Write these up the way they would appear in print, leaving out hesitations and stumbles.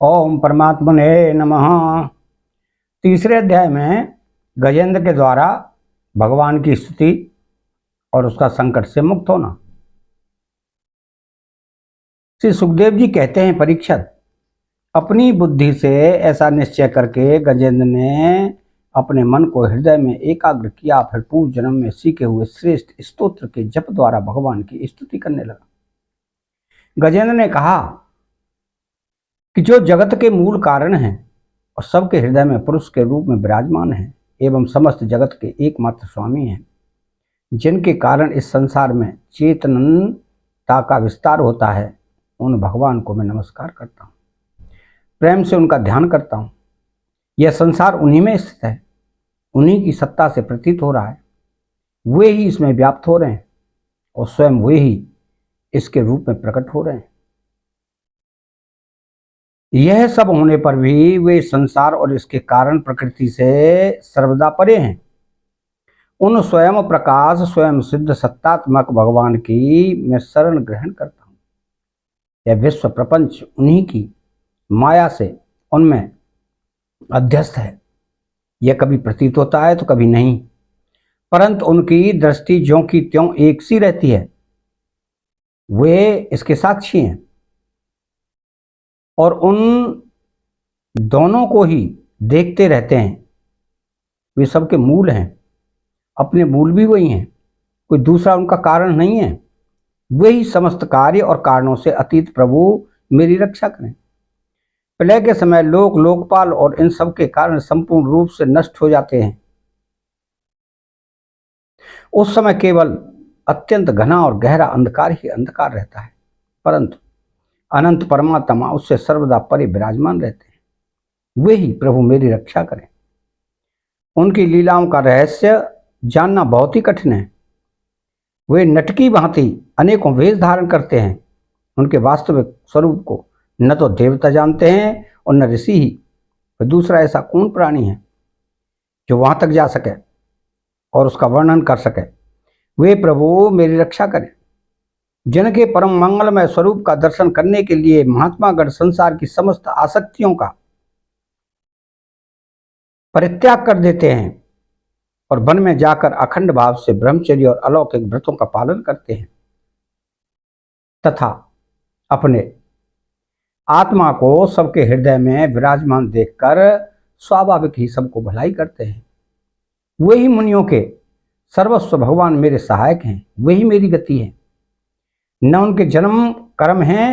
ओम परमात्मने नमः। तीसरे अध्याय में गजेंद्र के द्वारा भगवान की स्तुति और उसका संकट से मुक्त होना। श्री सुखदेव जी कहते हैं, परीक्षित, अपनी बुद्धि से ऐसा निश्चय करके गजेंद्र ने अपने मन को हृदय में एकाग्र किया। फिर पूर्व जन्म में सीखे हुए श्रेष्ठ स्तोत्र के जप द्वारा भगवान की स्तुति करने लगा। गजेंद्र ने कहा कि जो जगत के मूल कारण हैं और सबके हृदय में पुरुष के रूप में विराजमान हैं एवं समस्त जगत के एकमात्र स्वामी हैं, जिनके कारण इस संसार में चेतनता का विस्तार होता है, उन भगवान को मैं नमस्कार करता हूँ, प्रेम से उनका ध्यान करता हूँ। यह संसार उन्हीं में स्थित है, उन्हीं की सत्ता से प्रतीत हो रहा है। वे ही इसमें व्याप्त हो रहे हैं और स्वयं वे ही इसके रूप में प्रकट हो रहे हैं। यह सब होने पर भी वे संसार और इसके कारण प्रकृति से सर्वदा परे हैं। उन स्वयं प्रकाश स्वयं सिद्ध सत्तात्मक भगवान की मैं शरण ग्रहण करता हूँ। यह विश्व प्रपंच उन्हीं की माया से उनमें अध्यस्त है। यह कभी प्रतीत होता है तो कभी नहीं, परंतु उनकी दृष्टि ज्यों की त्यों एक सी रहती है। वे इसके साक्षी हैं और उन दोनों को ही देखते रहते हैं। वे सबके मूल हैं, अपने मूल भी वही हैं, कोई दूसरा उनका कारण नहीं है। वे ही समस्त कार्य और कारणों से अतीत प्रभु मेरी रक्षा करें। प्रलय के समय लोक लोकपाल और इन सब के कारण संपूर्ण रूप से नष्ट हो जाते हैं। उस समय केवल अत्यंत घना और गहरा अंधकार ही अंधकार रहता है, परंतु अनंत परमात्मा उससे सर्वदा परे विराजमान रहते हैं। वे ही प्रभु मेरी रक्षा करें। उनकी लीलाओं का रहस्य जानना बहुत ही कठिन है। वे नटकी भांति अनेकों वेश धारण करते हैं। उनके वास्तविक स्वरूप को न तो देवता जानते हैं और न ऋषि ही। फिर दूसरा ऐसा कौन प्राणी है जो वहां तक जा सके और उसका वर्णन कर सके। वे प्रभु मेरी रक्षा करें। जिनके परम मंगलमय स्वरूप का दर्शन करने के लिए महात्मागण संसार की समस्त आसक्तियों का परित्याग कर देते हैं और वन में जाकर अखंड भाव से ब्रह्मचर्य और अलौकिक व्रतों का पालन करते हैं तथा अपने आत्मा को सबके हृदय में विराजमान देखकर स्वाभाविक ही सबको भलाई करते हैं। वही मुनियों के सर्वस्व भगवान मेरे सहायक हैं। वही मेरी गति है। न उनके जन्म कर्म हैं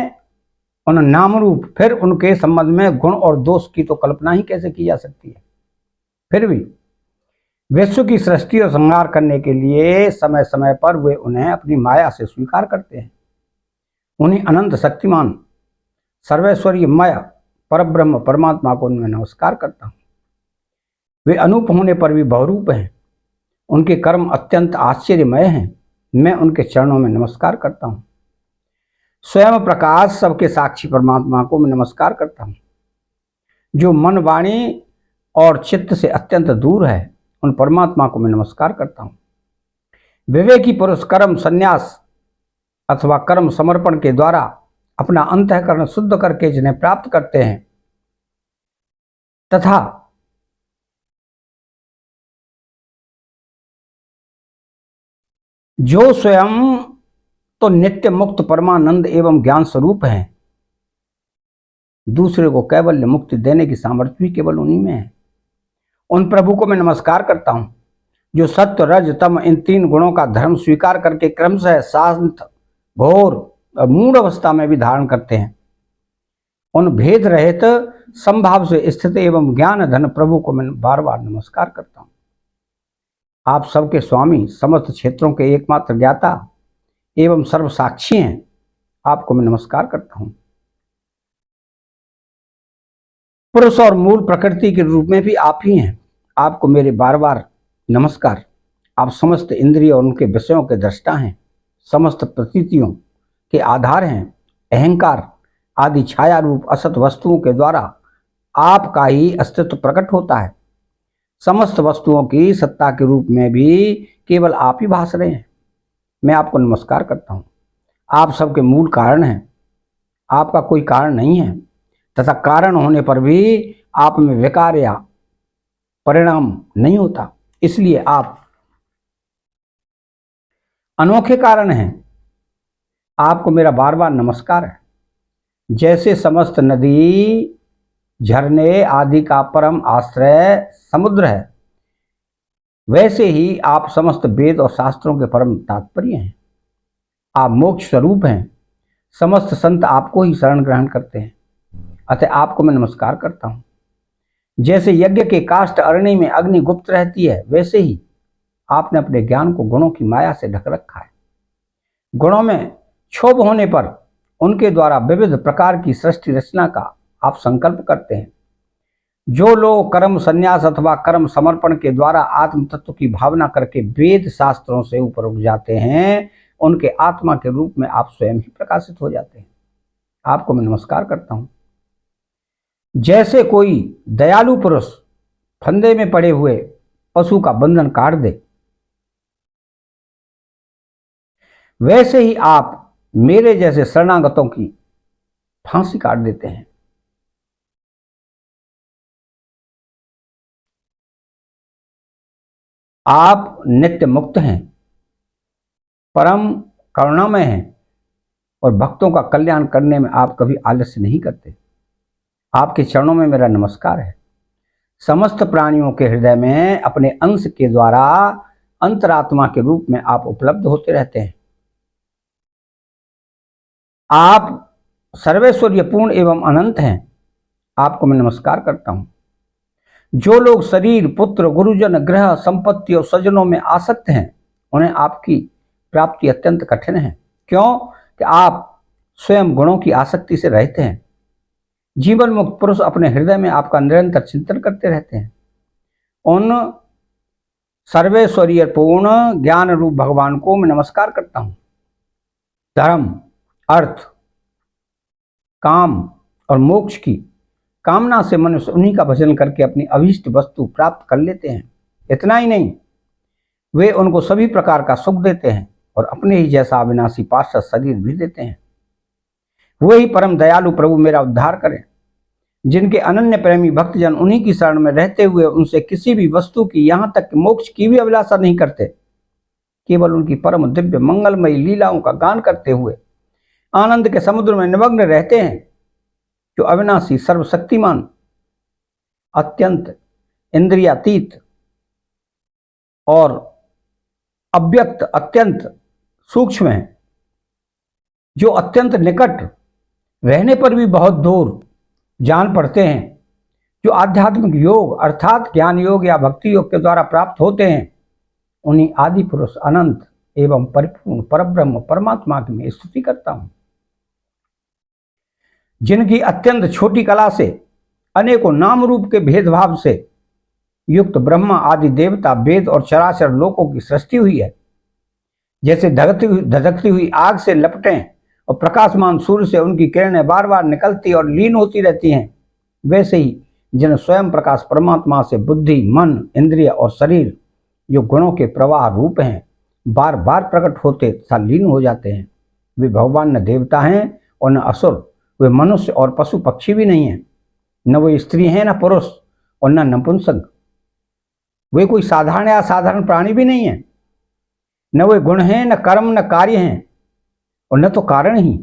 और न नाम रूप। फिर उनके संबंध में गुण और दोष की तो कल्पना ही कैसे की जा सकती है। फिर भी विश्व की सृष्टि और संहार करने के लिए समय समय पर वे उन्हें अपनी माया से स्वीकार करते हैं। उन्हीं अनंत शक्तिमान सर्वेश्वरीय माया परब्रह्म परमात्मा को मैं नमस्कार करता हूँ। वे अनूप होने पर भी बहुरूप हैं। उनके कर्म अत्यंत आश्चर्यमय हैं। मैं उनके चरणों में नमस्कार करता हूँ। स्वयं प्रकाश सबके साक्षी परमात्मा को मैं नमस्कार करता हूँ। जो मन वाणी और चित्त से अत्यंत दूर है, उन परमात्मा को मैं नमस्कार करता हूँ। विवेकी पुरुष कर्म संन्यास अथवा कर्म समर्पण के द्वारा अपना अंतःकरण शुद्ध करके जिन्हें प्राप्त करते हैं तथा जो स्वयं तो नित्य मुक्त परमानंद एवं ज्ञान स्वरूप हैं, दूसरे को कैवल्य मुक्ति देने की सामर्थ्य भी केवल उन्हीं में है। उन प्रभु को मैं नमस्कार करता हूं जो सत्य रज तम इन तीन गुणों का धर्म स्वीकार करके क्रमशः शांत घोर और मूढ़ अवस्था में भी धारण करते हैं। उन भेद रहित संभाव से स्थित एवं ज्ञान धन प्रभु को मैं बार बार नमस्कार करता हूं। आप सबके स्वामी, समस्त क्षेत्रों के एकमात्र ज्ञाता एवं सर्वसाक्षी हैं। आपको मैं नमस्कार करता हूं। पुरुष और मूल प्रकृति के रूप में भी आप ही हैं। आपको मेरे बार बार नमस्कार। आप समस्त इंद्रिय और उनके विषयों के दृष्टा हैं, समस्त प्रतीतियों के आधार हैं। अहंकार आदि छाया रूप असत वस्तुओं के द्वारा आपका ही अस्तित्व प्रकट होता है। समस्त वस्तुओं की सत्ता के रूप में भी केवल आप ही भास रहे हैं। मैं आपको नमस्कार करता हूँ। आप सबके मूल कारण हैं। आपका कोई कारण नहीं है। तथा कारण होने पर भी आप में विकार या परिणाम नहीं होता। इसलिए आप अनोखे कारण हैं। आपको मेरा बार बार नमस्कार है। जैसे समस्त नदी, झरने आदि का परम आश्रय समुद्र है, वैसे ही आप समस्त वेद और शास्त्रों के परम तात्पर्य हैं। आप मोक्ष स्वरूप हैं। समस्त संत आपको ही शरण ग्रहण करते हैं, अतः आपको मैं नमस्कार करता हूँ। जैसे यज्ञ के काष्ठ अरणी में अग्नि गुप्त रहती है, वैसे ही आपने अपने ज्ञान को गुणों की माया से ढक रखा है। गुणों में क्षोभ होने पर उनके द्वारा विविध प्रकार की सृष्टि रचना का आप संकल्प करते हैं। जो लोग कर्म संन्यास अथवा कर्म समर्पण के द्वारा आत्म तत्व की भावना करके वेद शास्त्रों से ऊपर उठ जाते हैं, उनके आत्मा के रूप में आप स्वयं ही प्रकाशित हो जाते हैं। आपको मैं नमस्कार करता हूं। जैसे कोई दयालु पुरुष फंदे में पड़े हुए पशु का बंधन काट दे, वैसे ही आप मेरे जैसे शरणागतों की फांसी काट देते हैं। आप नित्य मुक्त हैं, परम करुणामय हैं और भक्तों का कल्याण करने में आप कभी आलस्य नहीं करते। आपके चरणों में मेरा नमस्कार है। समस्त प्राणियों के हृदय में अपने अंश के द्वारा अंतरात्मा के रूप में आप उपलब्ध होते रहते हैं। आप सर्वैश्वर्य पूर्ण एवं अनंत हैं। आपको मैं नमस्कार करता हूं। जो लोग शरीर, पुत्र, गुरुजन, ग्रह, संपत्ति और स्वजनों में आसक्त हैं, उन्हें आपकी प्राप्ति अत्यंत कठिन है। क्यों कि आप स्वयं गुणों की आसक्ति से रहित हैं। जीवन मुक्त पुरुष अपने हृदय में आपका निरंतर चिंतन करते रहते हैं। उन सर्वैश्वर्य पूर्ण ज्ञान रूप भगवान को मैं नमस्कार करता हूं। धर्म, अर्थ, काम और मोक्ष की कामना से मनुष्य उन्हीं का भजन करके अपनी अभीष्ट वस्तु प्राप्त कर लेते हैं। इतना ही नहीं, वे उनको सभी प्रकार का सुख देते हैं और अपने ही जैसा अविनाशी पार्षद शरीर भी देते हैं। वही परम दयालु प्रभु मेरा उद्धार करें। जिनके अनन्य प्रेमी भक्तजन उन्हीं की शरण में रहते हुए उनसे किसी भी वस्तु की, यहां तक मोक्ष की भी अभिलाषा नहीं करते, केवल उनकी परम दिव्य मंगलमयी लीलाओं का गान करते हुए आनंद के समुद्र में निमग्न रहते हैं। जो अविनाशी, सर्वशक्तिमान, अत्यंत इंद्रियातीत और अव्यक्त, अत्यंत सूक्ष्म है, जो अत्यंत निकट रहने पर भी बहुत दूर जान पड़ते हैं, जो आध्यात्मिक योग अर्थात ज्ञान योग या भक्ति योग के द्वारा प्राप्त होते हैं, उन्हीं आदि पुरुष अनंत एवं परिपूर्ण परब्रह्म परमात्मा की मैं स्तुति करता हूं। जिनकी अत्यंत छोटी कला से अनेकों नाम रूप के भेदभाव से युक्त ब्रह्मा आदि देवता, वेद और चराचर लोकों की सृष्टि हुई है। जैसे धधकती हुई आग से लपटें और प्रकाशमान सूर्य से उनकी किरणें बार बार निकलती और लीन होती रहती हैं, वैसे ही जिन स्वयं प्रकाश परमात्मा से बुद्धि, मन, इंद्रिय और शरीर, जो गुणों के प्रवाह रूप हैं, बार बार प्रकट होते तथा लीन हो जाते हैं, वे भगवान न देवता हैं और न असुर। वे मनुष्य और पशु पक्षी भी नहीं हैं, न वे स्त्री हैं न पुरुष और न नपुंसक। वे कोई साधारण या असाधारण प्राणी भी नहीं है। न वे गुण हैं, न कर्म, न कार्य हैं और न तो कारण ही।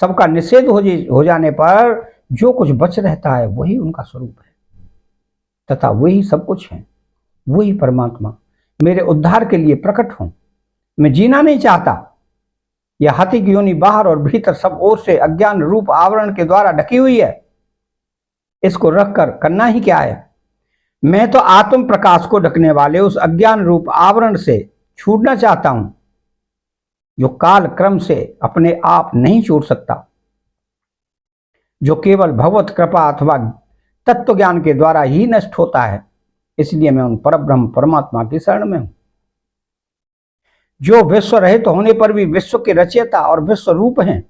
सबका निषेध हो जाने पर जो कुछ बच रहता है वही उनका स्वरूप है तथा वही सब कुछ है। वही परमात्मा मेरे उद्धार के लिए प्रकट हो। मैं जीना नहीं चाहता। यह हाथी की योनि बाहर और भीतर सब ओर से अज्ञान रूप आवरण के द्वारा ढकी हुई है। इसको रखकर करना ही क्या है? मैं तो आत्म प्रकाश को ढकने वाले उस अज्ञान रूप आवरण से छूटना चाहता हूं, जो काल क्रम से अपने आप नहीं छूट सकता, जो केवल भगवत कृपा अथवा तत्व ज्ञान के द्वारा ही नष्ट होता है। इसलिए मैं उन परब्रह्म परमात्मा की शरण में हूं, जो विश्व रहित होने पर भी विश्व के रचयिता और विश्व रूप हैं,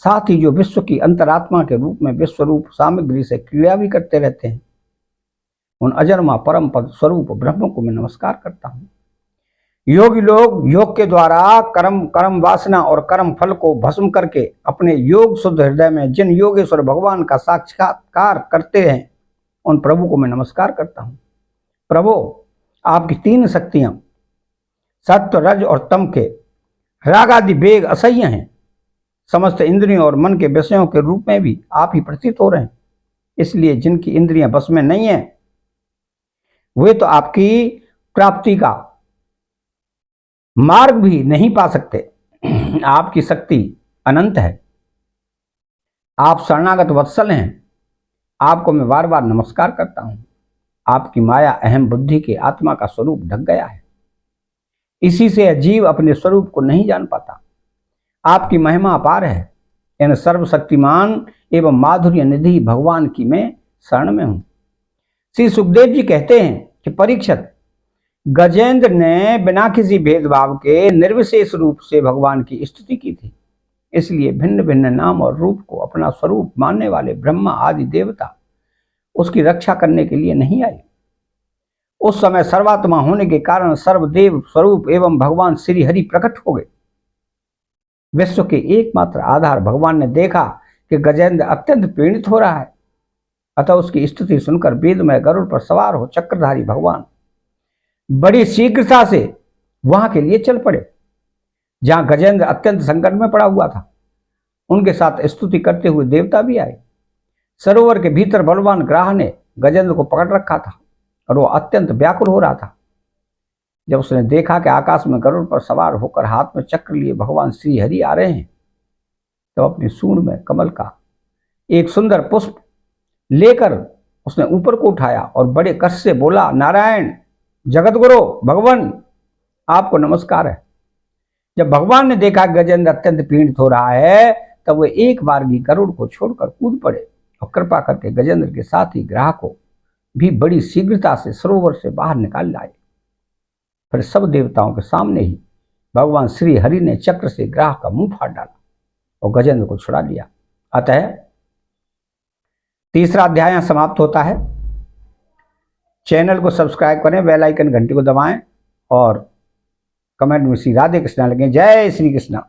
साथ ही जो विश्व की अंतरात्मा के रूप में विश्व रूप सामग्री से क्रिया भी करते रहते हैं। उन अजन्मा परम पद स्वरूप ब्रह्म को मैं नमस्कार करता हूं। योगी लोग योग के द्वारा कर्म वासना और कर्म फल को भस्म करके अपने योग शुद्ध हृदय में जिन योगेश्वर भगवान का साक्षात्कार करते हैं, उन प्रभु को मैं नमस्कार करता हूं। प्रभु, आपकी 3 शक्तियां सत्व, रज और तम के राग आदि वेग असह्य हैं। समस्त इंद्रियों और मन के विषयों के रूप में भी आप ही प्रतीत हो रहे हैं। इसलिए जिनकी इंद्रियां बस में नहीं है, वे तो आपकी प्राप्ति का मार्ग भी नहीं पा सकते। आपकी शक्ति अनंत है। आप शरणागत वत्सल हैं। आपको मैं बार बार नमस्कार करता हूं। आपकी माया अहम बुद्धि के आत्मा का स्वरूप ढक गया है। इसी से जीव अपने स्वरूप को नहीं जान पाता। आपकी महिमा अपार है। इन सर्वशक्तिमान एवं माधुर्य निधि भगवान की मैं शरण में हूं। श्री सुखदेव जी कहते हैं कि परीक्षित, गजेंद्र ने बिना किसी भेदभाव के निर्विशेष रूप से भगवान की स्तुति की थी। इसलिए भिन्न भिन्न नाम और रूप को अपना स्वरूप मानने वाले ब्रह्मा आदि देवता उसकी रक्षा करने के लिए नहीं आए। उस समय सर्वात्मा होने के कारण सर्वदेव स्वरूप एवं भगवान श्री हरि प्रकट हो गए। विश्व के एकमात्र आधार भगवान ने देखा कि गजेंद्र अत्यंत पीड़ित हो रहा है, अतः उसकी स्तुति सुनकर वेदमय गरुड़ पर सवार हो चक्रधारी भगवान बड़ी शीघ्रता से वहां के लिए चल पड़े, जहां गजेंद्र अत्यंत संकट में पड़ा हुआ था। उनके साथ स्तुति करते हुए देवता भी आए। सरोवर के भीतर बलवान ग्राह ने गजेंद्र को पकड़ रखा था और वो अत्यंत व्याकुल हो रहा था। जब उसने देखा कि आकाश में गरुड़ पर सवार होकर हाथ में चक्र लिए भगवान श्री हरि आ रहे हैं, तो अपनी सूंड में कमल का एक सुंदर पुष्प लेकर उसने ऊपर को उठाया और बड़े कष्ट से बोला, नारायण जगत गुरु भगवान, आपको नमस्कार है। जब भगवान ने देखा गजेंद्र अत्यंत पीड़ित हो रहा है, तब वे एक बार भी गरुड़ को छोड़कर कूद पड़े और कृपा करके गजेंद्र के साथ ही ग्राह को भी बड़ी शीघ्रता से सरोवर से बाहर निकाल लाए। फिर सब देवताओं के सामने ही भगवान श्री हरि ने चक्र से ग्राह का मुंह फाड़ डाला और गजेंद्र को छुड़ा लिया। अतः 3रा अध्याय समाप्त होता है। चैनल को सब्सक्राइब करें, बेल आइकन घंटी को दबाएं और कमेंट में श्री राधे कृष्णा लिखें। जय श्री कृष्णा।